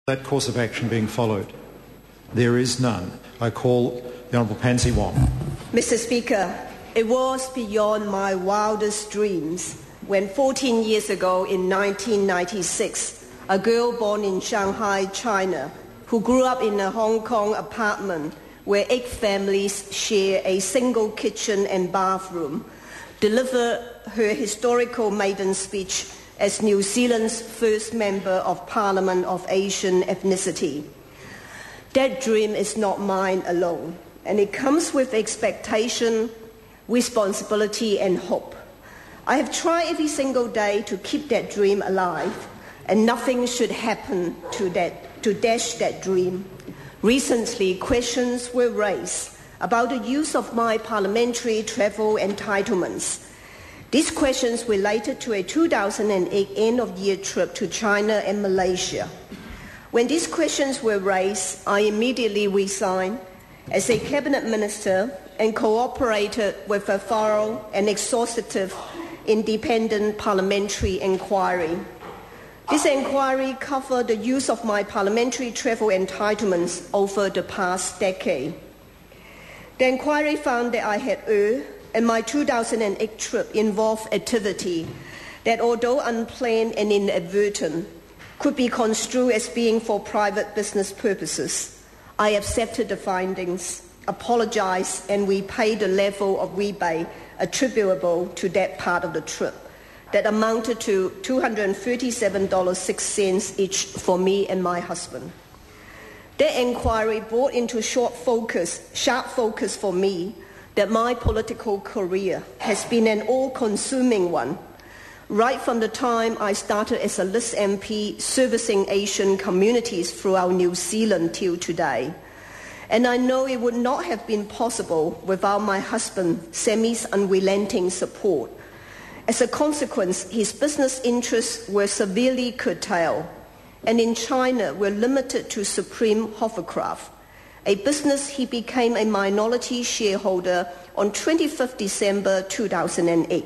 That course of action being followed? There is none. I call the Honourable Pansy Wong. Mr. Speaker, it was beyond my wildest dreams when 14 years ago in 1996, a girl born in Shanghai, China, who grew up in a Hong Kong apartment where 8 families share a single kitchen and bathroom, delivered her historical maiden speech as New Zealand's first Member of Parliament of Asian ethnicity. That dream is not mine alone, and it comes with expectation, responsibility and hope. I have tried every single day to keep that dream alive, and nothing should happen to dash that dream. Recently, questions were raised about the use of my parliamentary travel entitlements. These questions related to a 2008 end-of-year trip to China and Malaysia. When these questions were raised, I immediately resigned as a cabinet minister and cooperated with a thorough and exhaustive independent parliamentary inquiry. This inquiry covered the use of my parliamentary travel entitlements over the past decade. The inquiry found that I had erred, and my 2008 trip involved activity that, although unplanned and inadvertent, could be construed as being for private business purposes. I accepted the findings, apologized, and repaid the level of rebate attributable to that part of the trip that amounted to $237.06 each for me and my husband. That inquiry brought into sharp focus for me that my political career has been an all-consuming one, right from the time I started as a list MP servicing Asian communities throughout New Zealand till today. And I know it would not have been possible without my husband, Sammy's unrelenting support. As a consequence, his business interests were severely curtailed, and in China were limited to Supreme Hovercraft, a business he became a minority shareholder on 25th December 2008.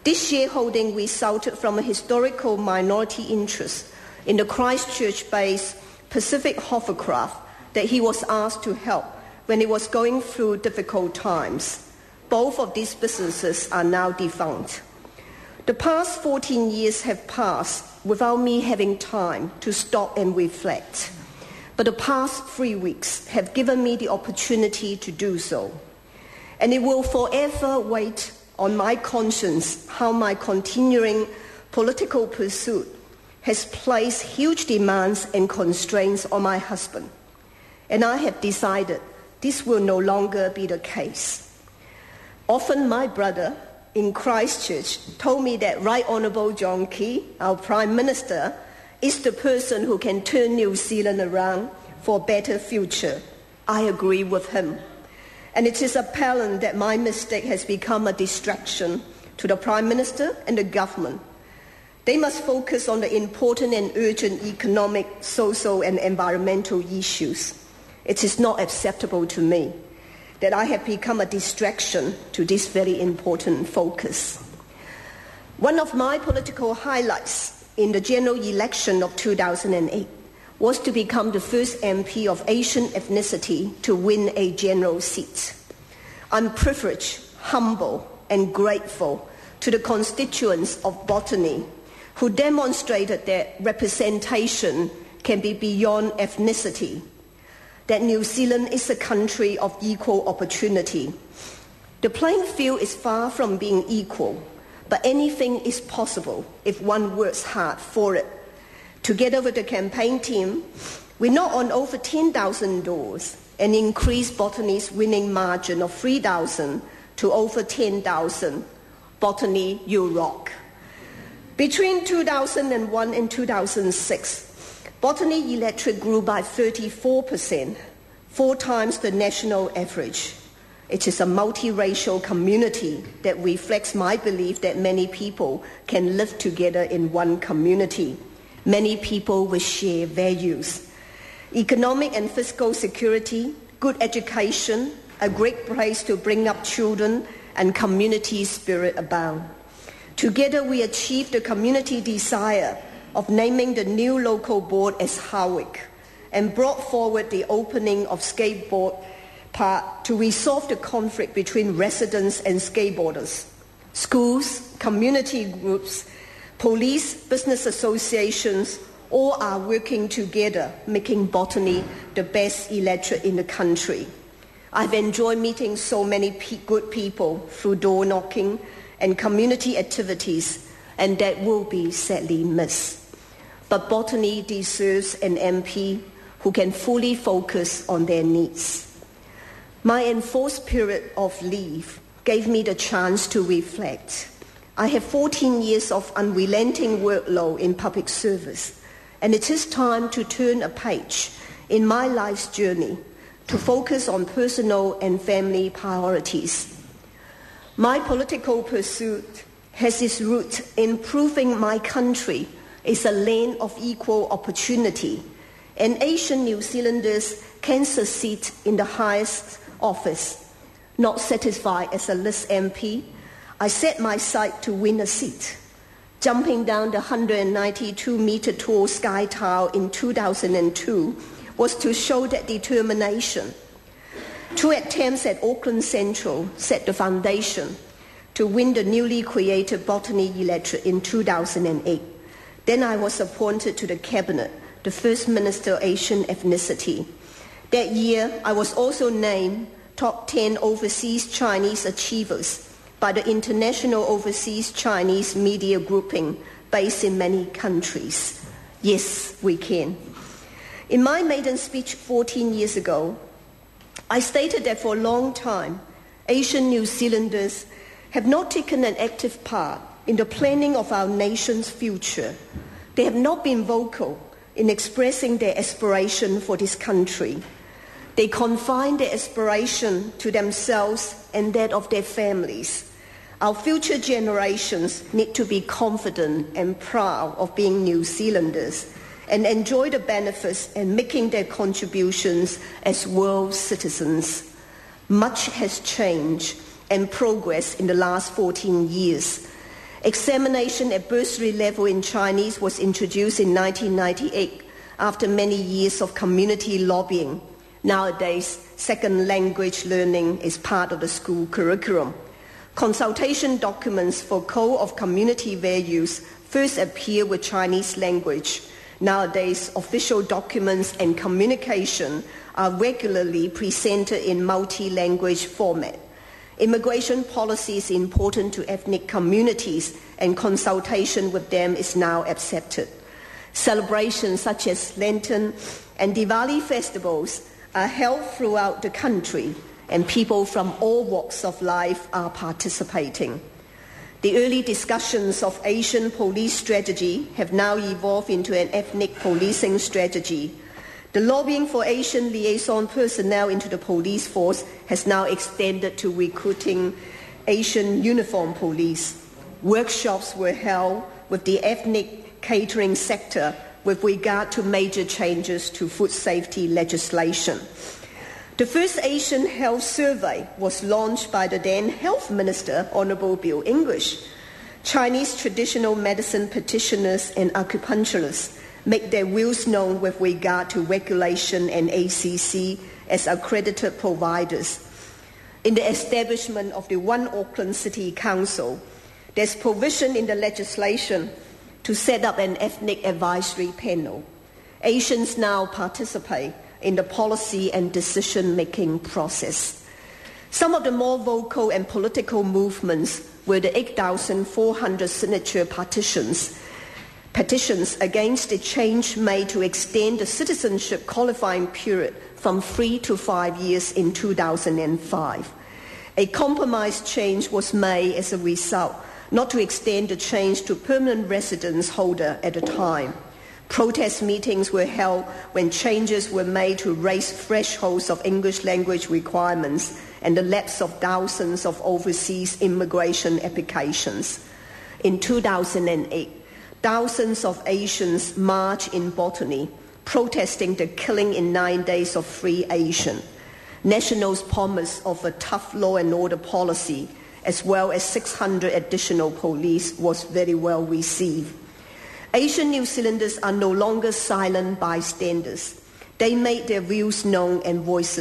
This shareholding resulted from a historical minority interest in the Christchurch-based Pacific Hovercraft that he was asked to help when it was going through difficult times. Both of these businesses are now defunct. The past 14 years have passed without me having time to stop and reflect. But the past 3 weeks have given me the opportunity to do so. And it will forever weigh on my conscience how my continuing political pursuit has placed huge demands and constraints on my husband. And I have decided this will no longer be the case. Often my brother in Christchurch told me that Right Honourable John Key, our Prime Minister, is the person who can turn New Zealand around for a better future. I agree with him. And it is apparent that my mistake has become a distraction to the Prime Minister and the government. They must focus on the important and urgent economic, social and environmental issues. It is not acceptable to me that I have become a distraction to this very important focus. One of my political highlights in the general election of 2008 was to become the first MP of Asian ethnicity to win a general seat. I'm privileged, humble, and grateful to the constituents of Botany who demonstrated that representation can be beyond ethnicity, that New Zealand is a country of equal opportunity. The playing field is far from being equal, but anything is possible if one works hard for it. Together with the campaign team, we knocked on over 10,000 doors and increased Botany's winning margin of 3,000 to over 10,000. Botany, you rock. Between 2001 and 2006, Botany electorate grew by 34%, 4 times the national average. It is a multiracial community that reflects my belief that many people can live together in one community. Many people will share values. Economic and fiscal security, good education, a great place to bring up children, and community spirit abound. Together we achieve the community desire of naming the new local board as Harwick and brought forward the opening of skateboard park to resolve the conflict between residents and skateboarders. Schools, community groups, police, business associations, all are working together, making botany the best electorate in the country. I've enjoyed meeting so many good people through door knocking and community activities, and that will be sadly missed. But botany deserves an MP who can fully focus on their needs. My enforced period of leave gave me the chance to reflect. I have 14 years of unrelenting workload in public service, and it is time to turn a page in my life's journey to focus on personal and family priorities. My political pursuit has its root in proving my country is a land of equal opportunity, and Asian New Zealanders can succeed in the highest office. Not satisfied as a list MP, I set my sight to win a seat. Jumping down the 192-meter tall Sky Tower in 2002 was to show that determination. 2 attempts at Auckland Central set the foundation to win the newly created botany electorate in 2008. Then I was appointed to the cabinet, the first minister of Asian ethnicity. That year, I was also named top 10 overseas Chinese achievers by the International Overseas Chinese Media Grouping based in many countries. Yes, we can. In my maiden speech 14 years ago, I stated that for a long time, Asian New Zealanders have not taken an active part in the planning of our nation's future. They have not been vocal in expressing their aspiration for this country. They confine their aspiration to themselves and that of their families. Our future generations need to be confident and proud of being New Zealanders and enjoy the benefits and making their contributions as world citizens. Much has changed and progressed in the last 14 years. Examination at bursary level in Chinese was introduced in 1998 after many years of community lobbying. Nowadays, second language learning is part of the school curriculum. Consultation documents for Code of Community Values first appear with Chinese language. Nowadays, official documents and communication are regularly presented in multi-language format. Immigration policy is important to ethnic communities, and consultation with them is now accepted. Celebrations such as Lenten and Diwali festivals are held throughout the country, and people from all walks of life are participating. The early discussions of Asian police strategy have now evolved into an ethnic policing strategy. The lobbying for Asian liaison personnel into the police force has now extended to recruiting Asian uniformed police. Workshops were held with the ethnic catering sector with regard to major changes to food safety legislation. The first Asian health survey was launched by the then Health Minister, Honourable Bill English. Chinese traditional medicine practitioners and acupuncturists make their views known with regard to regulation and ACC as accredited providers. In the establishment of the One Auckland City Council, there's provision in the legislation to set up an ethnic advisory panel. Asians now participate in the policy and decision-making process. Some of the more vocal and political movements were the 8,400 signature petitions against the change made to extend the citizenship qualifying period from 3 to 5 years in 2005. A compromise change was made as a result, not to extend the change to permanent residence holder at the time. Protest meetings were held when changes were made to raise thresholds of English language requirements and the lapse of thousands of overseas immigration applications. In 2008, thousands of Asians marched in Botany, protesting the killing in 9 days of free Asian. Nationals' promise of a tough law and order policy, as well as 600 additional police, was very well received. Asian New Zealanders are no longer silent bystanders. They made their views known and voices